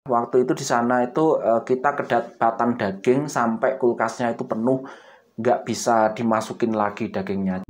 Waktu itu di sana itu kita kedapatan daging sampai kulkasnya itu penuh, nggak bisa dimasukin lagi dagingnya.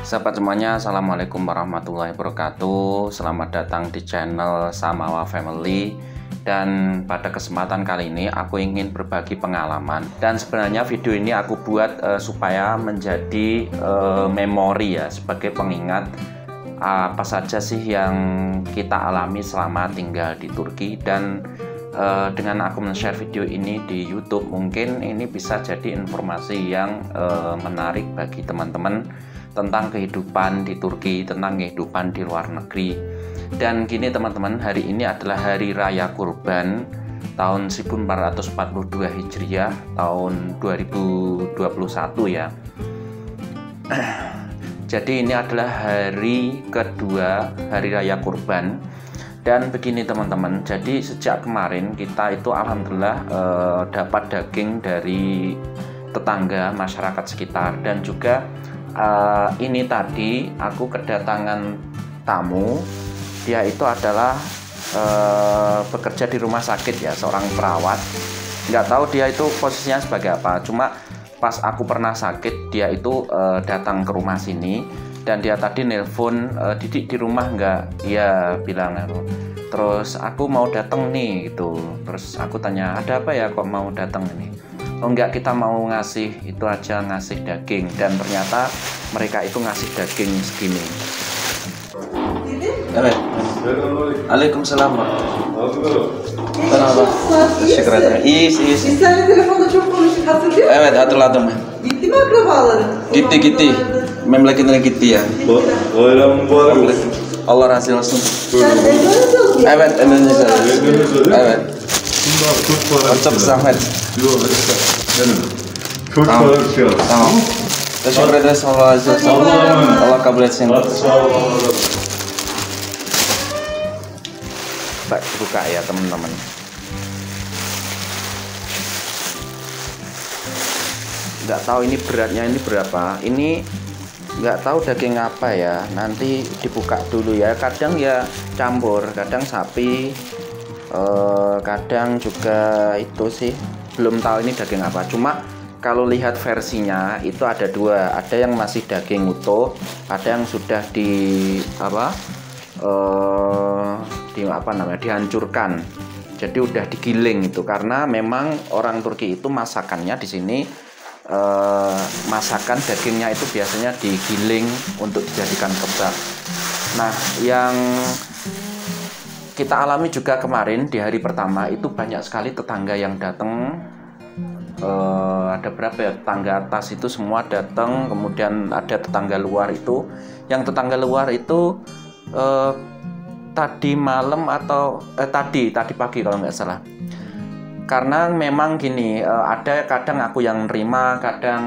Sahabat semuanya, assalamualaikum warahmatullahi wabarakatuh. Selamat datang di channel Samawa Family. Dan pada kesempatan kali ini aku ingin berbagi pengalaman. Dan sebenarnya video ini aku buat supaya menjadi memori ya, sebagai pengingat apa saja sih yang kita alami selama tinggal di Turki. Dan dengan aku men-share video ini di YouTube, mungkin ini bisa jadi informasi yang menarik bagi teman-teman tentang kehidupan di Turki, tentang kehidupan di luar negeri. Dan gini teman-teman, hari ini adalah Hari Raya Kurban tahun 1442 Hijriah, tahun 2021 ya. Jadi ini adalah hari kedua Hari Raya Kurban. Dan begini teman-teman, jadi sejak kemarin kita itu alhamdulillah dapat daging dari tetangga, masyarakat sekitar. Dan juga ini tadi aku kedatangan tamu. Dia itu adalah bekerja di rumah sakit ya, seorang perawat. Nggak tahu dia itu posisinya sebagai apa, cuma pas aku pernah sakit dia itu datang ke rumah sini. Dan dia tadi nelpon, Didik di rumah nggak? Iya, bilang aku. Terus aku mau datang nih gitu. Terus aku tanya, ada apa ya kok mau datang ini? Oh enggak, kita mau ngasih itu aja, ngasih daging. Dan ternyata mereka itu ngasih daging segini. Evet. Aleykümselam. Merhaba. Teşekkür ederim. İyiyiz. Biz seninle telefonda çok konuştuk, hatırlıyor musun? Evet, hatırladım. Gitti mi akrabaların? Gitti. Memleketine gitti ya. Bayram mübarek. Allah razı olsun. Sen Endonezyalı mısın? Evet, Endonezya. Evet. Bunlar çok para. Çok zahmet. Yok, benim. Çok Tamam. para bir şey var. Tamam. Teşekkür ederiz. Allah razı olsun. Allah kabul etsin. Hadi sağ ol. Buka ya teman-teman. Nggak tahu ini beratnya ini berapa. Ini nggak tahu daging apa ya. Nanti dibuka dulu ya. Kadang ya campur, kadang sapi, kadang juga itu sih. Belum tahu ini daging apa. Cuma kalau lihat versinya itu ada dua. Ada yang masih daging utuh, ada yang sudah dihancurkan. Jadi udah digiling itu, karena memang orang Turki itu masakannya di sini masakan dagingnya itu biasanya digiling untuk dijadikan kebab. Nah, yang kita alami juga kemarin di hari pertama itu banyak sekali tetangga yang datang. Ada berapa ya, tetangga atas itu semua datang, kemudian ada tetangga luar itu. Yang tetangga luar itu tadi malam atau tadi pagi kalau nggak salah. Karena memang gini, ada kadang aku yang nerima, kadang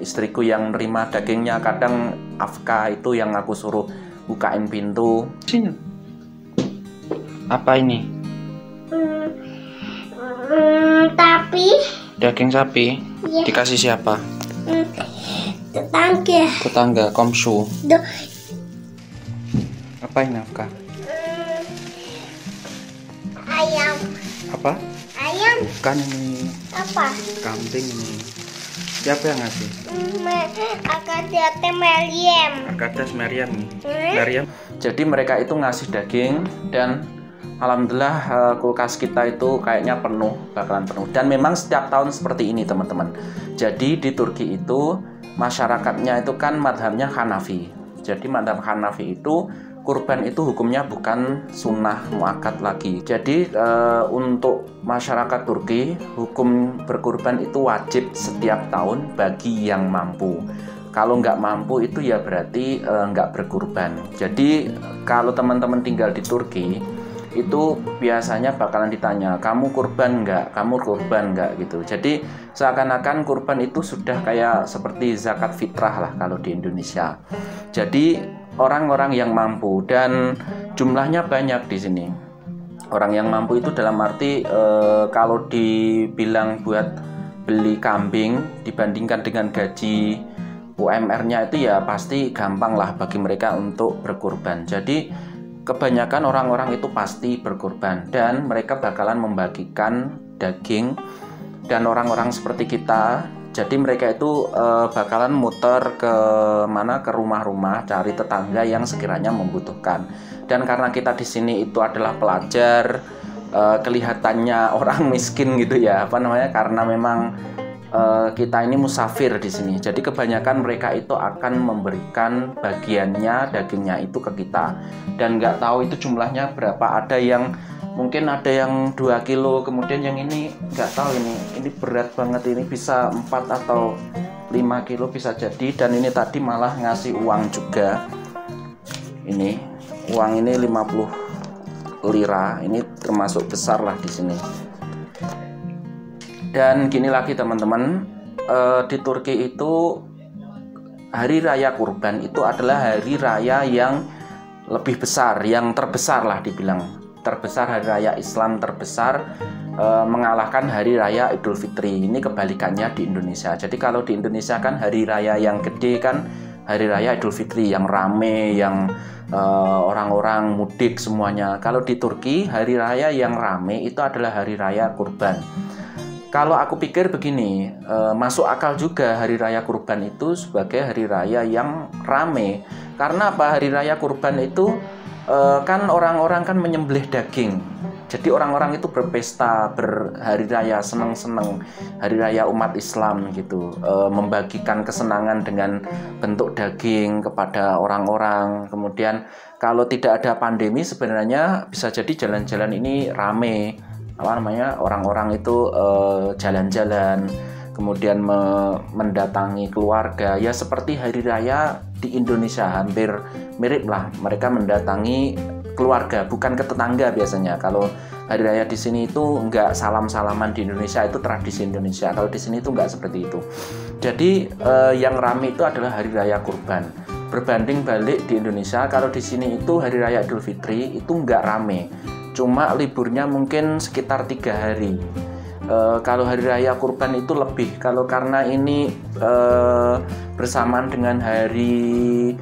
istriku yang nerima dagingnya, kadang Afka itu yang aku suruh bukain pintu. Sini. Apa ini? Tapi Daging sapi. Iya. Dikasih siapa? tetangga komsu. do, Apa ini Afka? ayam Apa? Bukan ini, apa kambing ini. Siapa yang ngasih? akadate Maryam Akadas Maryam nih. Maryam. Jadi mereka itu ngasih daging, dan alhamdulillah kulkas kita itu kayaknya bakalan penuh. Dan memang setiap tahun seperti ini teman-teman. Jadi di Turki itu masyarakatnya itu kan madhabnya Hanafi. Jadi madhab Hanafi itu kurban itu hukumnya bukan sunnah muakkad lagi. Jadi untuk masyarakat Turki, hukum berkurban itu wajib setiap tahun bagi yang mampu. Kalau nggak mampu itu ya berarti nggak berkurban. Jadi kalau teman-teman tinggal di Turki itu biasanya bakalan ditanya, kamu kurban nggak gitu. Jadi seakan-akan kurban itu sudah kayak seperti zakat fitrah lah kalau di Indonesia. Jadi orang-orang yang mampu, dan jumlahnya banyak di sini. Orang yang mampu itu dalam arti kalau dibilang buat beli kambing dibandingkan dengan gaji UMR-nya itu ya pasti gampang lah bagi mereka untuk berkurban. Jadi kebanyakan orang-orang itu pasti berkurban dan mereka bakalan membagikan daging. Dan orang-orang seperti kita, jadi mereka itu bakalan muter ke mana, ke rumah-rumah cari tetangga yang sekiranya membutuhkan. Dan karena kita di sini itu adalah pelajar, kelihatannya orang miskin gitu ya, karena memang kita ini musafir di sini. Jadi kebanyakan mereka itu akan memberikan bagiannya, dagingnya itu ke kita. Dan nggak tahu itu jumlahnya berapa. Ada yang mungkin ada yang 2 kilo, kemudian yang ini nggak tahu ini berat banget, ini bisa 4 atau 5 kilo bisa jadi. Dan ini tadi malah ngasih uang juga. Ini uang ini 50 lira, ini termasuk besar lah di sini. Dan gini lagi teman-teman, di Turki itu hari raya kurban itu adalah hari raya yang lebih besar, yang terbesar lah dibilang. Terbesar, hari raya Islam terbesar, mengalahkan hari raya Idul Fitri. Ini kebalikannya di Indonesia. Jadi kalau di Indonesia kan hari raya yang gede kan hari raya Idul Fitri, yang rame, yang orang-orang mudik semuanya. Kalau di Turki hari raya yang rame itu adalah hari raya kurban. Kalau aku pikir begini, masuk akal juga hari raya kurban itu sebagai hari raya yang rame. Karena apa? Hari raya kurban itu kan orang-orang kan menyembelih daging. Jadi orang-orang itu berpesta, berhari raya, seneng-seneng hari raya umat Islam gitu, membagikan kesenangan dengan bentuk daging kepada orang-orang. Kemudian kalau tidak ada pandemi sebenarnya bisa jadi jalan-jalan ini rame, orang-orang itu jalan-jalan, kemudian mendatangi keluarga. Ya seperti hari raya di Indonesia hampir mirip lah, mereka mendatangi keluarga, bukan ke tetangga biasanya. Kalau hari raya di sini itu nggak salam-salaman, di Indonesia itu tradisi Indonesia. Kalau di sini itu nggak seperti itu. Jadi yang ramai itu adalah hari raya kurban. Berbanding balik di Indonesia, kalau di sini itu hari raya Idul Fitri itu nggak rame, cuma liburnya mungkin sekitar 3 hari. Kalau hari raya kurban itu lebih, kalau karena ini bersamaan dengan hari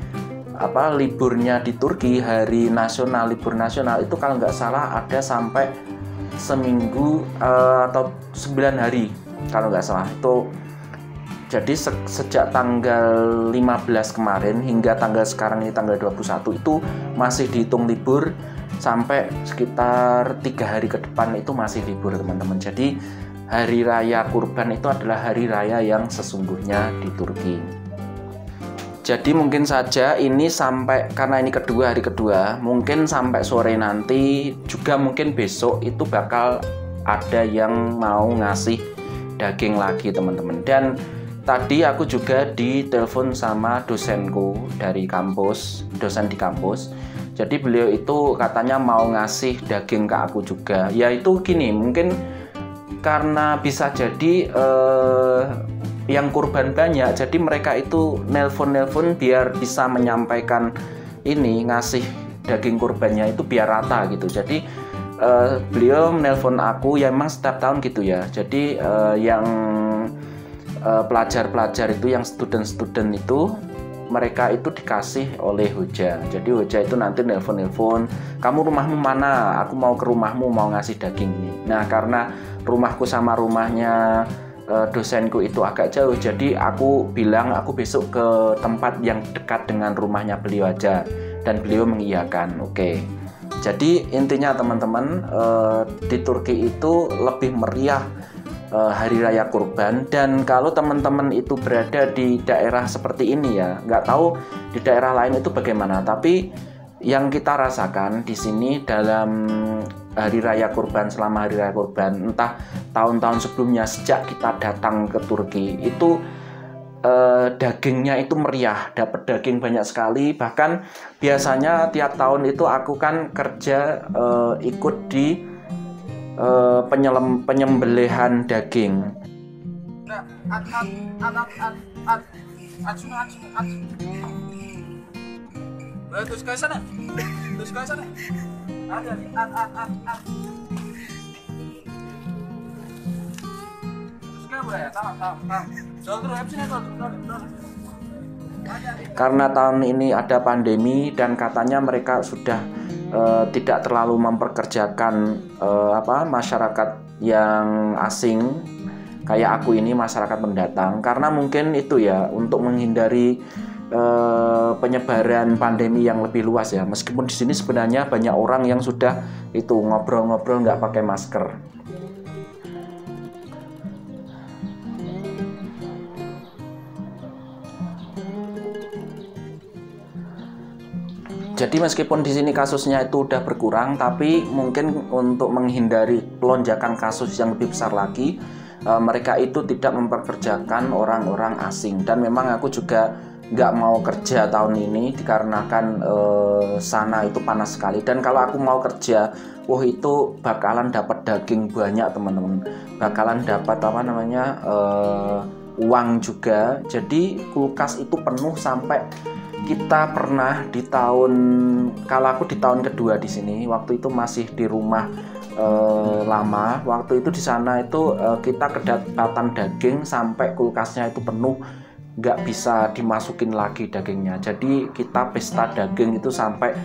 liburnya di Turki, hari nasional, libur nasional itu kalau nggak salah ada sampai seminggu atau 9 hari kalau nggak salah itu. Jadi sejak tanggal 15 kemarin hingga tanggal sekarang ini tanggal 21 itu masih dihitung libur, sampai sekitar 3 hari ke depan itu masih libur teman-teman. Jadi hari raya kurban itu adalah hari raya yang sesungguhnya di Turki. Jadi mungkin saja ini sampai, karena ini hari kedua, mungkin sampai sore nanti juga mungkin besok itu bakal ada yang mau ngasih daging lagi teman-teman. Dan tadi aku juga ditelepon sama dosenku dari kampus, dosen di kampus. Jadi beliau itu katanya mau ngasih daging ke aku juga. Ya itu gini, mungkin karena bisa jadi yang kurban banyak, jadi mereka itu nelpon biar bisa menyampaikan ini, ngasih daging kurbannya itu biar rata gitu. Jadi beliau menelpon aku, ya memang setiap tahun gitu ya. Jadi yang pelajar-pelajar itu, yang student itu, mereka itu dikasih oleh Hoja. Jadi Hoja itu nanti nelpon, kamu rumahmu mana? Aku mau ke rumahmu, mau ngasih daging ini. Nah karena rumahku sama rumahnya dosenku itu agak jauh, jadi aku bilang aku besok ke tempat yang dekat dengan rumahnya beliau aja, dan beliau mengiyakan. Oke. Jadi intinya teman-teman, di Turki itu lebih meriah hari raya kurban. Dan kalau teman-teman itu berada di daerah seperti ini ya, nggak tahu di daerah lain itu bagaimana, tapi yang kita rasakan di sini dalam hari raya kurban, selama hari raya kurban, entah tahun-tahun sebelumnya sejak kita datang ke Turki itu dagingnya itu meriah, dapat daging banyak sekali. Bahkan biasanya tiap tahun itu aku kan kerja ikut di penyembelihan daging. Terus ke sana. Karena tahun ini ada pandemi dan katanya mereka sudah tidak terlalu memperkerjakan masyarakat yang asing kayak aku ini, masyarakat pendatang, karena mungkin itu ya untuk menghindari penyebaran pandemi yang lebih luas ya. Meskipun di sini sebenarnya banyak orang yang sudah itu ngobrol-ngobrol nggak pakai masker. Jadi meskipun di sini kasusnya itu udah berkurang, tapi mungkin untuk menghindari lonjakan kasus yang lebih besar lagi, mereka itu tidak memperkerjakan orang-orang asing. Dan memang aku juga nggak mau kerja tahun ini dikarenakan sana itu panas sekali. Dan kalau aku mau kerja, itu bakalan dapat daging banyak teman-teman, bakalan dapat uang juga. Jadi kulkas itu penuh sampai kita pernah kalau aku di tahun kedua di sini, waktu itu masih di rumah lama, waktu itu di sana itu kita kedapatan daging sampai kulkasnya itu penuh, nggak bisa dimasukin lagi dagingnya. Jadi kita pesta daging itu sampai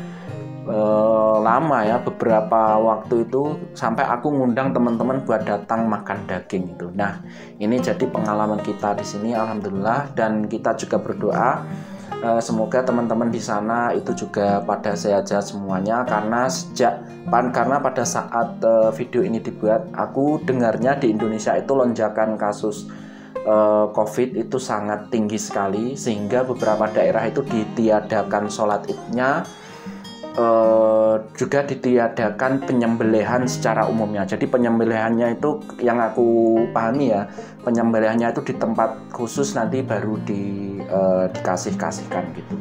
lama ya, beberapa waktu itu sampai aku ngundang teman-teman buat datang makan daging itu. Nah, ini jadi pengalaman kita di sini, alhamdulillah, dan kita juga berdoa semoga teman-teman di sana itu juga pada sehat-sehat semuanya, karena pada saat video ini dibuat, aku dengarnya di Indonesia itu lonjakan kasus COVID itu sangat tinggi sekali, sehingga beberapa daerah itu ditiadakan sholat idnya, juga ditiadakan penyembelihan secara umumnya. Jadi penyembelihannya itu yang aku pahami ya, penyembelihannya itu di tempat khusus, nanti baru dikasihkan gitu.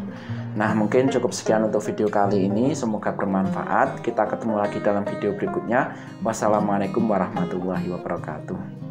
Nah, mungkin cukup sekian untuk video kali ini, semoga bermanfaat. Kita ketemu lagi dalam video berikutnya. Wassalamualaikum warahmatullahi wabarakatuh.